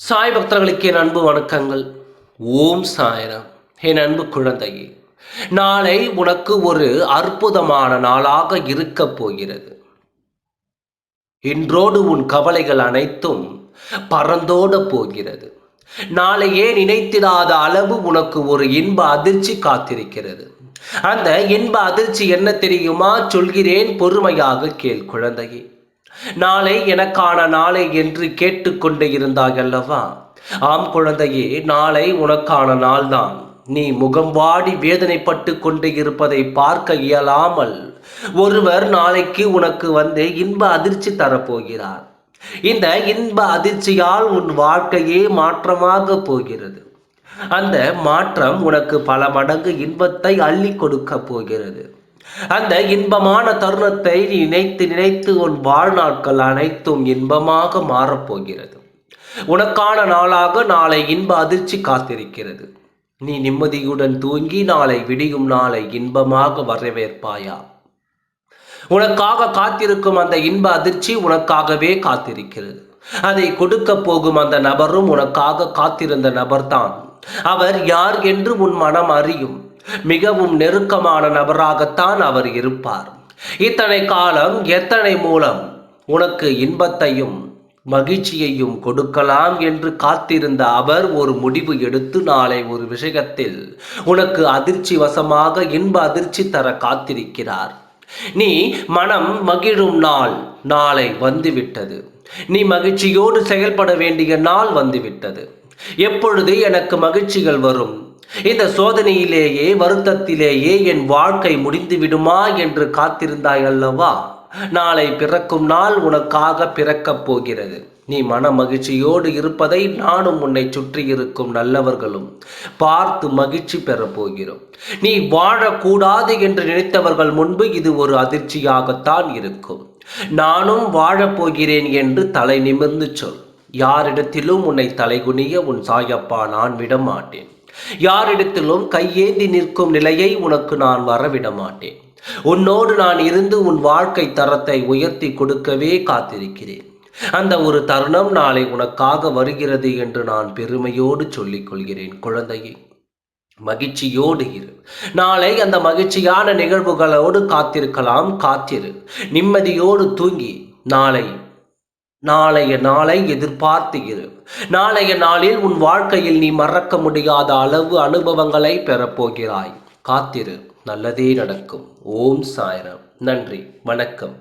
சாய் பக்தர்களுக்கு என் அன்பு வணக்கங்கள். ஓம் சாய்ராம். என் அன்பு குழந்தையே, நாளை உனக்கு ஒரு அற்புதமான நாளாக இருக்கப் போகிறது. இன்றோடு உன் கவலைகள் அனைத்தும் பறந்தோட போகிறது. நாளையே நினைத்திடாத அளவு உனக்கு ஒரு இன்ப அதிர்ச்சி காத்திருக்கிறது. அந்த இன்ப அதிர்ச்சி என்ன தெரியுமா? சொல்கிறேன், பொறுமையாக கேள் குழந்தையே. நாளை எனக்கான நாளை என்று கேட்டுக்கொண்டே இருந்தாய் அல்லவா? ஆம் குழந்தையே, நாளை உனக்கான நாள்தான். நீ முகம் வாடி வேதனைப்பட்டு கொண்டு இருப்பதை பார்க்க இயலாமல் ஒருவர் நாளைக்கு உனக்கு வந்து இன்ப அதிர்ச்சி தரப்போகிறார். இந்த இன்ப அதிர்ச்சியால் உன் வாழ்க்கையே மாற்றமாக போகிறது. அந்த மாற்றம் உனக்கு பல மடங்கு இன்பத்தை அள்ளி கொடுக்க போகிறது. அந்த இன்பமான தருணத்தை நினைத்து நினைத்து உன் வாழ்நாட்கள் அனைத்தும் இன்பமாக மாறப்போகிறது. உனக்கான நாளாக நாளை இன்ப அதிர்ச்சி காத்திருக்கிறது. நீ நிம்மதியுடன் தூங்கி நாளை விடியும் நாளை இன்பமாக வரவேற்பாயா? உனக்காக காத்திருக்கும் அந்த இன்ப அதிர்ச்சி உனக்காகவே காத்திருக்கிறது. அதை கொடுக்க போகும் அந்த நபரும் உனக்காக காத்திருந்த நபர்தான். அவர் யார் என்று உன் மனம் அறியும். மிகவும் நெருக்கமான நபராகத்தான் அவர் இருப்பார். இத்தனை காலம் எத்தனை மூலம் உனக்கு இன்பத்தையும் மகிழ்ச்சியையும் கொடுக்கலாம் என்று காத்திருந்த அவர் ஒரு முடிவு எடுத்து நாளை ஒரு விஷயத்தில் உனக்கு அதிர்ச்சி வசமாக இன்ப அதிர்ச்சி தர காத்திருக்கிறார். நீ மனம் மகிழும் நாள் நாளை வந்துவிட்டது. நீ மகிழ்ச்சியோடு செயல்பட வேண்டிய நாள் வந்துவிட்டது. எப்பொழுது எனக்கு மகிழ்ச்சிகள் வரும்? இந்த சோதனையிலேயே வருத்தத்திலேயே என் வாழ்க்கை முடிந்து விடுமா என்று காத்திருந்தாய் அல்லவா? நாளை பிறக்கும் நாள் உனக்காக பிறக்கப் போகிறது. நீ மன மகிழ்ச்சியோடு இருப்பதை நானும் உன்னை சுற்றி இருக்கும் நல்லவர்களும் பார்த்து மகிழ்ச்சி பெறப் போகிறோம். நீ வாழக்கூடாது என்று நினைத்தவர்கள் முன்பு இது ஒரு அதிர்ச்சியாகத்தான் இருக்கும். நானும் வாழப்போகிறேன் என்று தலை நிமிர்ந்து சொல். யாரிடத்திலும் உன்னை தலைகுனிய உன் சாயப்பா நான் விட மாட்டேன். யாரிடத்திலும் கையேந்தி நிற்கும் நிலையை உனக்கு நான் வரவிட மாட்டேன். உன்னோடு நான் இருந்து உன் வாழ்க்கை தரத்தை உயர்த்தி கொடுக்கவே காத்திருக்கிறேன். அந்த ஒரு தருணம் நாளை உனக்காக வருகிறது என்று நான் பெருமையோடு சொல்லிக் கொள்கிறேன். குழந்தையே, மகிழ்ச்சியோடு இரு. நாளை அந்த மகிழ்ச்சியான நிகழ்வுகளோடு காத்திருக்கலாம். காத்திரு. நிம்மதியோடு தூங்கி நாளைய நாளை எதிர்பார்த்து இரு. நாளைய நாளில் உன் வாழ்க்கையில் நீ மறக்க முடியாத அளவு அனுபவங்களை பெறப்போகிறாய். காத்திரு. நல்லதே நடக்கும். ஓம் சாய்ராம். நன்றி. வணக்கம்.